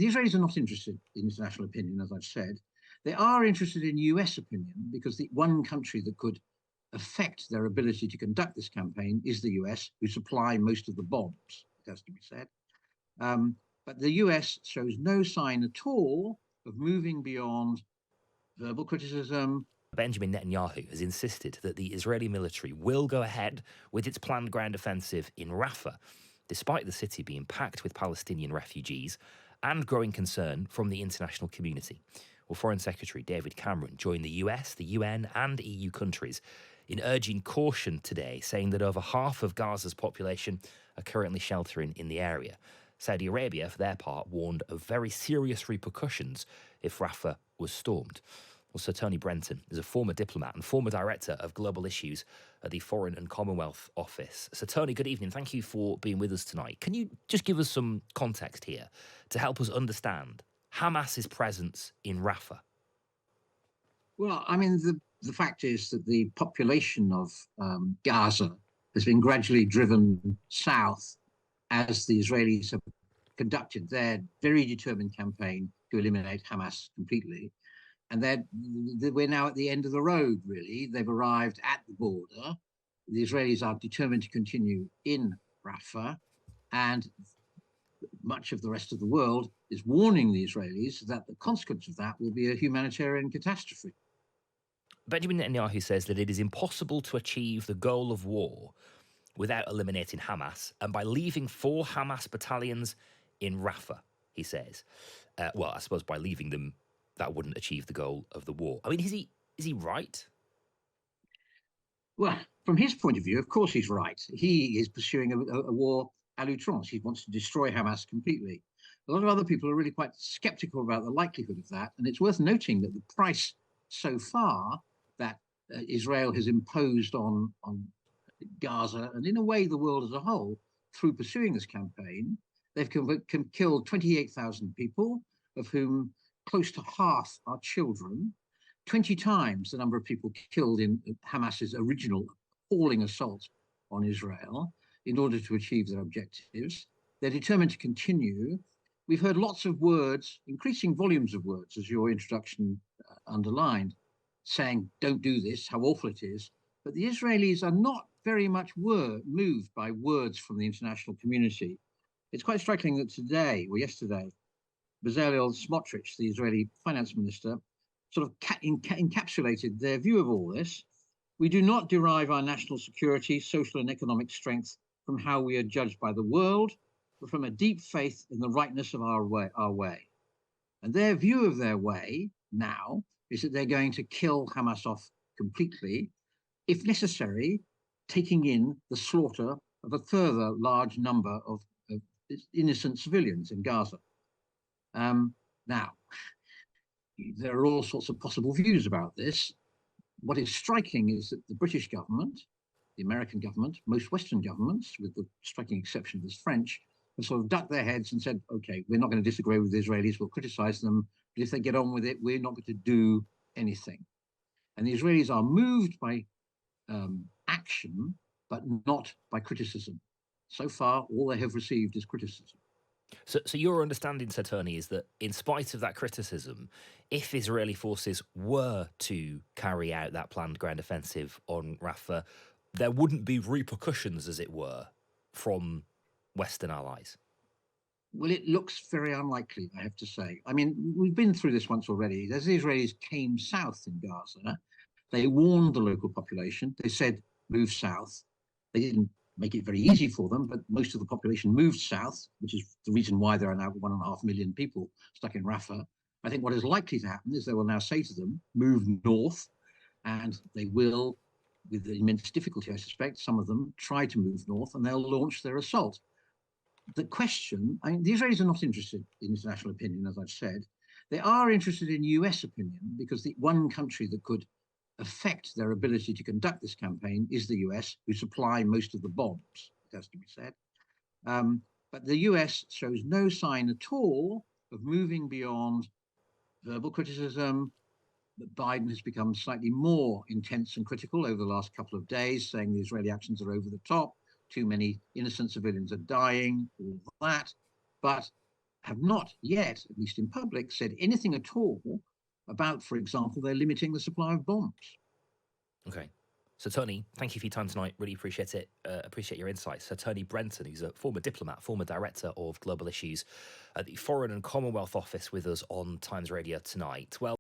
the Israelis are not interested in international opinion, as I've said. They are interested in US opinion because the one country that could affect their ability to conduct this campaign is the US, who supply most of the bombs, it has to be said. But the US shows no sign at all of moving beyond verbal criticism. Benjamin Netanyahu has insisted that the Israeli military will go ahead with its planned ground offensive in Rafah, despite the city being packed with Palestinian refugees and growing concern from the international community. Well, Foreign Secretary David Cameron joined the US, the UN and EU countries in urging caution today, saying that over half of Gaza's population are currently sheltering in the area. Saudi Arabia, for their part, warned of very serious repercussions if Rafah was stormed. Well, Sir Tony Brenton is a former diplomat and former director of global issues at the Foreign and Commonwealth Office. Sir Tony, good evening. Thank you for being with us tonight. Can you just give us some context here to help us understand Hamas's presence in Rafah? Well, I mean, the fact is that the population of Gaza has been gradually driven south as the Israelis have conducted their very determined campaign to eliminate Hamas completely. And we're now at the end of the road, really. They've arrived at the border. The Israelis are determined to continue in Rafah, and much of the rest of the world is warning the Israelis that the consequence of that will be a humanitarian catastrophe. Benjamin Netanyahu says that it is impossible to achieve the goal of war without eliminating Hamas, and by leaving 4 Hamas battalions in Rafah, he says. Well, I suppose by leaving them, that wouldn't achieve the goal of the war. I mean, is he right? Well, from his point of view, of course he's right. He is pursuing a war à l'outrance. He wants to destroy Hamas completely. A lot of other people are really quite skeptical about the likelihood of that. And it's worth noting that the price so far that Israel has imposed on Gaza, and in a way the world as a whole, through pursuing this campaign, they've killed 28,000 people, of whom close to half are children, 20 times the number of people killed in Hamas's original appalling assault on Israel in order to achieve their objectives. They're determined to continue. We've heard lots of words, increasing volumes of words, as your introduction underlined, saying, don't do this, how awful it is. But the Israelis are not very much moved by words from the international community. It's quite striking that today, or yesterday, Bezalel Smotrich, the Israeli finance minister, sort of encapsulated their view of all this. We do not derive our national security, social and economic strength from how we are judged by the world, but from a deep faith in the rightness of our way. And their view of their way now is that they're going to kill Hamas off completely, if necessary, taking in the slaughter of a further large number of innocent civilians in Gaza. Now, there are all sorts of possible views about this. What is striking is that the British government, the American government, most Western governments, with the striking exception of the French, have sort of ducked their heads and said, okay, we're not going to disagree with the Israelis, we'll criticize them, but if they get on with it, we're not going to do anything. And the Israelis are moved by action, but not by criticism. So far, all they have received is criticism. So your understanding, Sir Tony, is that in spite of that criticism, if Israeli forces were to carry out that planned ground offensive on Rafah, there wouldn't be repercussions, as it were, from Western allies? Well, it looks very unlikely, I have to say. I mean, we've been through this once already. As the Israelis came south in Gaza, they warned the local population. They said, move south. They didn't make it very easy for them, but most of the population moved south, which is the reason why there are now 1.5 million people stuck in Rafah. I think what is likely to happen is they will now say to them, move north, and they will, with immense difficulty, I suspect, some of them try to move north, and they'll launch their assault. The question, I mean, the Israelis are not interested in international opinion, as I've said. They are interested in US opinion because the one country that could affect their ability to conduct this campaign is the US, who supply most of the bombs, it has to be said. But the US shows no sign at all of moving beyond verbal criticism. Biden has become slightly more intense and critical over the last couple of days, saying the Israeli actions are over the top, too many innocent civilians are dying, all that. But have not yet, at least in public, said anything at all about, for example, they're limiting the supply of bombs. Okay. So, Tony, thank you for your time tonight. Really appreciate it. Appreciate your insights. So, Tony Brenton, who's a former diplomat, former director of global issues at the Foreign and Commonwealth Office, with us on Times Radio tonight. Well,